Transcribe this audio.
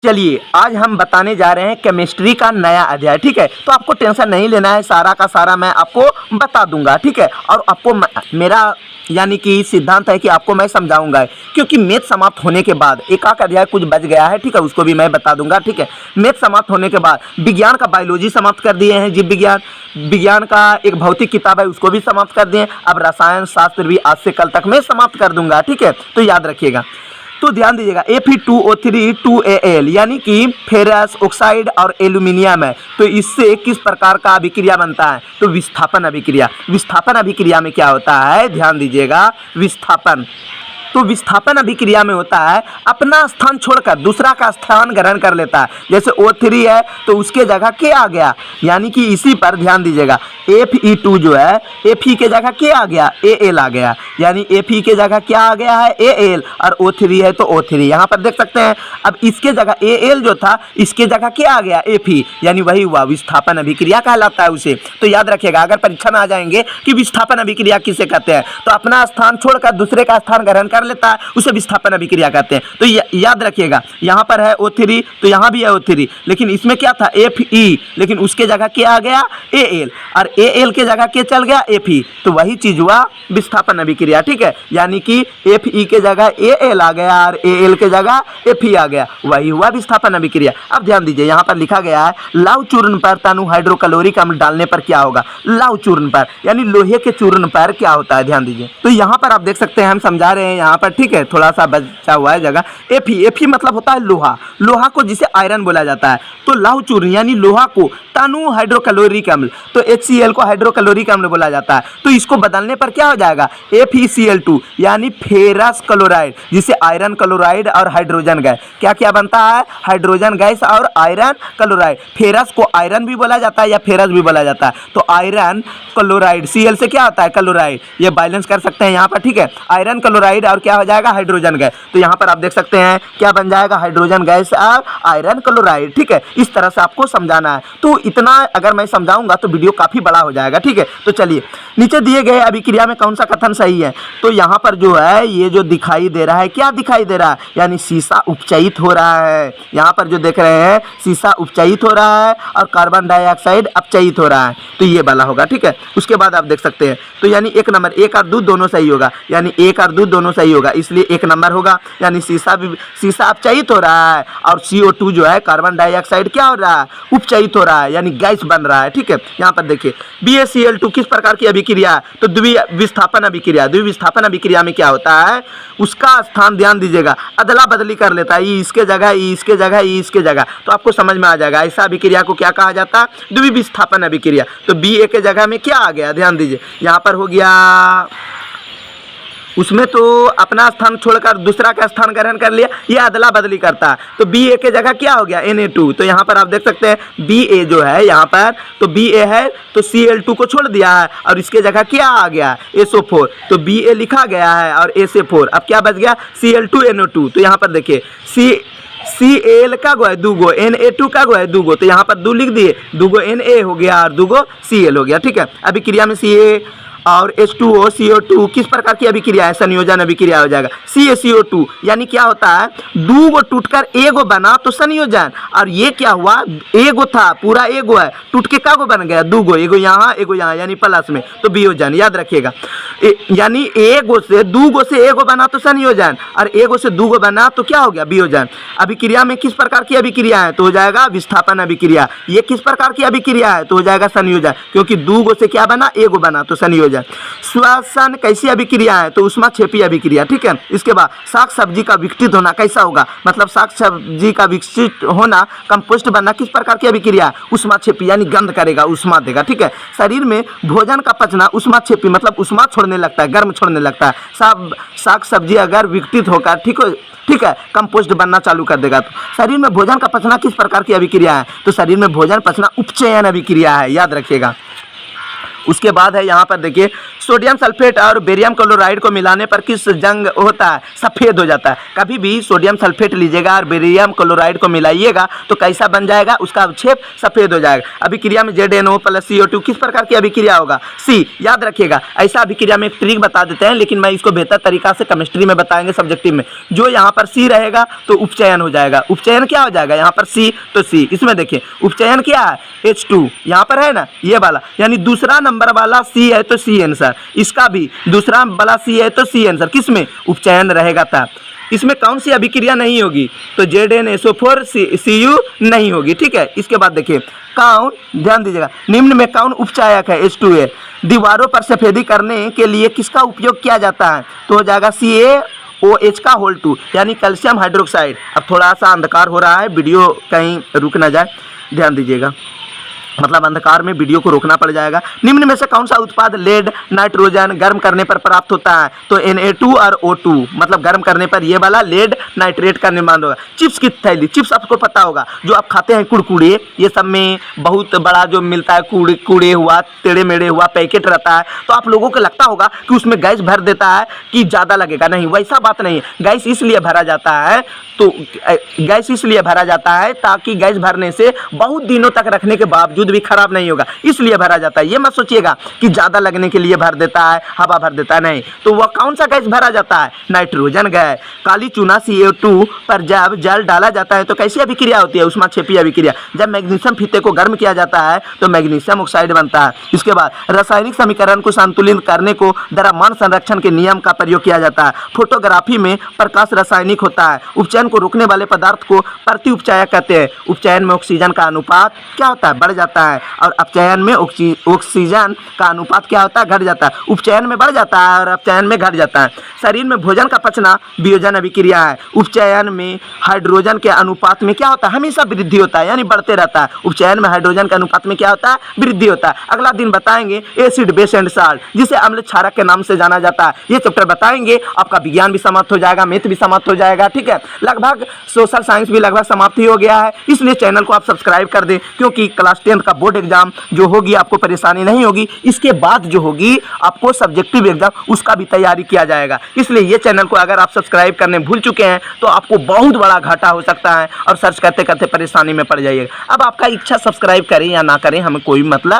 चलिए आज हम बताने जा रहे हैं केमिस्ट्री का नया अध्याय। ठीक है, तो आपको टेंशन नहीं लेना है, सारा का सारा मैं आपको बता दूंगा। ठीक है, और आपको मेरा यानी कि सिद्धांत है कि आपको मैं समझाऊंगा, क्योंकि मैथ समाप्त होने के बाद एक आध अध्याय कुछ बच गया है। ठीक है, उसको भी मैं बता दूंगा। ठीक है, मैथ समाप्त होने के बाद विज्ञान का बायोलॉजी समाप्त कर दिए हैं, जीव विज्ञान विज्ञान का एक भौतिक किताब है उसको भी समाप्त कर दिए। अब रसायन शास्त्र भी आज से कल तक मैं समाप्त कर दूंगा। ठीक है, तो याद रखिएगा। तो ध्यान दीजिएगा, Fe2O3 2Al यानी कि फेरस ऑक्साइड और एल्यूमिनियम है, तो इससे किस प्रकार का अभिक्रिया बनता है? तो विस्थापन अभिक्रिया। विस्थापन अभिक्रिया में क्या होता है? ध्यान दीजिएगा, विस्थापन। तो विस्थापन अभिक्रिया में होता है अपना स्थान छोड़कर दूसरा का स्थान ग्रहण कर लेता है। जैसे O3 है तो उसके जगह K आ गया, यानी कि इसी पर ध्यान दीजिएगा। Fe2 जो है Fe के जगह K आ गया, Al आ गया, यानी Fe के जगह क्या आ गया है? Al, और O3 है तो O3 यहाँ पर देख सकते हैं। अब इसके जगह Al जो था इसके जगह क्या आ गया? Fe, यानी वही हुआ, विस्थापन अभिक्रिया कहलाता है उसे। तो याद रखिएगा, अगर परीक्षा में आ जाएंगे कि विस्थापन अभिक्रिया किसे कहते हैं, तो अपना स्थान छोड़कर दूसरे का स्थान ग्रहण कर लेता है उसे विस्थापन अभिक्रिया कहते हैं। तो याद रखिएगा, यहाँ पर है O3 तो यहाँ भी है O3, लेकिन इसमें क्या था? Fe, लेकिन उसके जगह क्या आ गया? Al, और Al के जगह क्या चल गया? Fe, तो वही चीज हुआ विस्थापन अभिक्रिया। ठीक है, यानी कि Fe के जगह Al आ गया और Al के जगह Fe आ गया, वही हुआ विस्थापन अभिक्रिया। अब ध्यान दीजिए, यहाँ पर लिखा गया है लौह चूर्ण पर तनु हाइड्रोक्लोरिक अम्ल डालने पर क्या होगा? लौह चूर्ण पर यानी लोहे के चूर्ण पर क्या होता है? ध्यान दीजिए। तो यहाँ पर आप देख सकते हैं, हम समझा रहे हैं यहाँ पर। ठीक है, थोड़ा सा बचा हुआ है जगह। Fe मतलब होता है लोहा, लोहा को जिसे आयरन बोला जाता है। तो लौह चूर्ण यानी लोहा को तनु हाइड्रोक्लोरिक अम्ल, तो HCl को हाइड्रोक्लोरिक अम्ल बोला जाता है। तो इसको बदलने पर क्या हो जाएगा? FeCl2 यानी फेरस क्लोराइड, जिसे आयरन क्लोराइड और हाइड्रोजन गैस, क्या क्या बनता है? हाइड्रोजन गैस और आयरन क्लोराइड। फेरस को आयरन भी बोला जाता है या फेरस भी बोला जाता है। तो आयरन क्लोराइड, Cl से क्या होता है? क्लोराइड, ये बैलेंस कर सकते हैं यहाँ पर। ठीक है, आयरन क्लोराइड और क्या हो जाएगा? Hydrogen gas. तो यहाँ पर आप देख सकते हैं क्या बन जाएगा? हाइड्रोजन गैस और आयरन क्लोराइड। ठीक है, इस तरह से आपको समझाना है। तो इतना अगर मैं समझाऊंगा तो वीडियो काफी बड़ा हो जाएगा। ठीक है, तो चलिए नीचे दिए गए अभिक्रिया में कौन सा कथन सही है? तो यहाँ पर जो है ये जो दिखाई दे रहा है, क्या दिखाई दे रहा है? यानी शीशा उपचयित हो रहा है। यहाँ पर जो देख रहे हैं शीशा उपचयित हो रहा है और कार्बन डाइऑक्साइड अपचयित हो रहा है, तो ये वाला होगा। ठीक है, उसके बाद आप देख सकते हैं, तो यानी एक नंबर, एक और दो दोनों सही होगा, यानी एक और दो दोनों सही होगा, इसलिए एक नंबर होगा। यानी शीशा अपचयित हो रहा है और CO2 जो है कार्बन डाइऑक्साइड क्या हो रहा है? उपचयित हो रहा है, यानी गैस बन रहा है। ठीक है, यहाँ पर देखिए BaCl2 किस प्रकार की अभिक्रिया है? तो द्विविस्थापन अभिक्रिया। द्विविस्थापन अभिक्रिया में क्या होता है? उसका स्थान ध्यान दीजिएगा अदला बदली कर लेता है, ई इसके जगह, ई इसके जगह, ई इसके जगह। तो आपको समझ में आ जाएगा ऐसा अभिक्रिया को क्या कहा जाता है? द्विविस्थापन अभिक्रिया। तो Ba के जगह में क्या आ गया? ध्यान दीजिए, यहाँ पर हो गया, उसमें तो अपना स्थान छोड़कर दूसरा का स्थान ग्रहण कर लिया, ये अदला बदली करता है। तो Ba के जगह क्या हो गया? Na2। तो यहाँ पर आप देख सकते हैं Ba जो है यहाँ पर, तो Ba है तो Cl2 को छोड़ दिया है और इसके जगह क्या आ गया? SO4। तो Ba लिखा गया है और SA4, अब क्या बच गया? Cl2NO2। तो यहाँ पर देखिए Cl का गो है दूगो, Na2 का गो है दूगो, तो यहाँ पर दो लिख दिए, दूगो Na हो गया और दूगो Cl हो गया। ठीक है, अभिक्रिया में Ca और H2O CO2 किस प्रकार की अभिक्रिया है? संयोजन अभिक्रिया हो जाएगा। CaCO2 यानी क्या होता है? दूगो टूटकर एगो बना तो संयोजन, और ये क्या हुआ? एगो था, पूरा एगो है, टूट के कागो बन गया? दूगो, एगो यहाँ यानी प्लस में, तो वियोजन। याद रखिएगा, यानी एगो से दूगो से एगो बना तो संयोजन, और एगो से दूगो बना तो क्या हो गया? वियोजन। अभिक्रिया में किस प्रकार की अभिक्रिया है? तो हो जाएगा विस्थापन अभिक्रिया। ये किस प्रकार की अभिक्रिया है? तो हो जाएगा संयोजन, क्योंकि दूगो से क्या बना? एगो बना तो संयोजन। श्वसन कैसी अभिक्रिया है? तो उष्माक्षेपी अभिक्रिया। ठीक है, इसके बाद साग सब्जी का विकसित होना कैसा होगा? मतलब साग सब्जी का विकसित होना, कंपोस्ट बनना किस प्रकार की अभिक्रिया? उष्माक्षेपी, यानी गंध करेगा, उष्मा देगा। ठीक है, शरीर में भोजन का पचना उष्माक्षेपी, मतलब उष्मा छोड़ने लगता है, गर्म छोड़ने लगता है। साग सब्जी अगर विकसित होकर ठीक है कंपोस्ट बनना चालू कर देगा। तो शरीर में भोजन का पचना किस प्रकार की अभिक्रिया है? तो शरीर में भोजन पचना उपचयन अभिक्रिया है। याद रखिएगा, उसके बाद है यहाँ पर देखिए, सोडियम सल्फेट और बेरियम क्लोराइड को मिलाने पर किस जंग होता है, सफ़ेद हो जाता है। कभी भी सोडियम सल्फेट लीजिएगा और बेरियम क्लोराइड को मिलाइएगा तो कैसा बन जाएगा, उसका अवक्षेप सफ़ेद हो जाएगा। अभिक्रिया में ZNO + CO2 किस प्रकार की अभिक्रिया होगा, C। याद रखिएगा, ऐसा अभिक्रिया में एक ट्रिक बता देते हैं, लेकिन मैं इसको बेहतर तरीका से केमिस्ट्री में बताएंगे सब्जेक्टिव में। जो यहाँ पर C रहेगा तो उपचयन हो जाएगा। उपचयन क्या हो जाएगा, यहाँ पर C तो C। इसमें देखिए उपचयन क्या है, H2 यहाँ पर है ना, ये वाला, यानी दूसरा नंबर वाला C है तो C आंसर। इसका भी दूसरा वाला C है तो C आंसर। किसमें उपचयन रहेगा था। इसमें कौन सी अभिक्रिया नहीं होगी, तो ZnSO4 Cu नहीं होगी, ठीक है। इसके बाद देखिए कौन, ध्यान दीजिएगा, निम्न में कौन उपचायक है, H2A। दीवारों पर सफेदी करने के लिए किसका उपयोग किया जाता है, तो हो जाएगा CaOH का होल 2 यानी कैल्शियम हाइड्रोक्साइड। अब थोड़ा सा अंधकार हो रहा है, वीडियो कहीं रुक ना जाए, ध्यान दीजिएगा, मतलब अंधकार में वीडियो को रोकना पड़ जाएगा। निम्न में से कौन सा उत्पाद लेड नाइट्रोजन गर्म करने पर प्राप्त होता है, तो Na2 और O2, मतलब गर्म करने पर ये वाला लेड नाइट्रेट का निर्माण होगा। चिप्स की थैली, चिप्स आपको पता होगा, जो आप खाते हैं कुड़कुड़े, ये सब में बहुत बड़ा जो मिलता है कूड़े हुआ, टेढ़े मेढ़े हुआ पैकेट रहता है, तो आप लोगों को लगता होगा कि उसमें गैस भर देता है कि ज़्यादा लगेगा। नहीं, वैसा बात नहीं है। गैस इसलिए भरा जाता है, तो गैस इसलिए भरा जाता है ताकि गैस भरने से बहुत दिनों तक रखने के बावजूद भी खराब नहीं होगा, इसलिए भरा जाता है। ये मत सोचिएगा कि ज़्यादा लगने के लिए भर देता है, हवा भर देता है, नहीं। तो वह कौन सा गैस भरा जाता है, नाइट्रोजन गैस। काली चूना CO2 पर जब जल डाला जाता है तो कैसी अभिक्रिया होती है, ऊष्माक्षेपीय अभिक्रिया। जब मैग्नीशियम फीते को गर्म किया जाता है तो मैग्नीशियम ऑक्साइड बनता है। इसके बाद रासायनिक समीकरण को संतुलित करने को द्रव्यमान संरक्षण के नियम का प्रयोग किया जाता है। फोटोग्राफी में प्रकाश रासायनिक होता है। उपचयन को रोकने वाले पदार्थ को प्रति उपचायक कहते हैं। उपचयन में ऑक्सीजन का अनुपात क्या होता है, बढ़ जाता है, और अपचयन में ऑक्सीजन का अनुपात क्या होता है, घट जाता है। उपचयन में बढ़ जाता है और अपचयन में घट जाता है। शरीर में भोजन का पचना वियोजन अभिक्रिया है। उपचयन में हाइड्रोजन के अनुपात में क्या होता है, हमेशा वृद्धि होता है, यानी बढ़ते रहता है। उपचयन में हाइड्रोजन के अनुपात में क्या होता है, वृद्धि होता है। अगला दिन बताएंगे एसिड बेस एंड साल्ट, जिसे अम्ल क्षारक के नाम से जाना जाता है। ये चैप्टर बताएंगे, आपका विज्ञान भी समाप्त हो जाएगा, मैथ भी समाप्त हो जाएगा, ठीक है। लगभग सोशल साइंस भी लगभग समाप्त ही हो गया है, इसलिए चैनल को आप सब्सक्राइब कर दें, क्योंकि क्लास 10th का बोर्ड एग्जाम जो होगी आपको परेशानी नहीं होगी। इसके बाद जो होगी आपको सब्जेक्टिव एग्जाम, उसका भी तैयारी किया जाएगा। इसलिए ये चैनल को अगर आप सब्सक्राइब करने भूल चुके हैं तो आपको बहुत बड़ा घाटा हो सकता है और सर्च करते करते परेशानी में पड़ जाइएगा। अब आपका इच्छा, सब्सक्राइब करें या ना करें, हमें कोई मतलब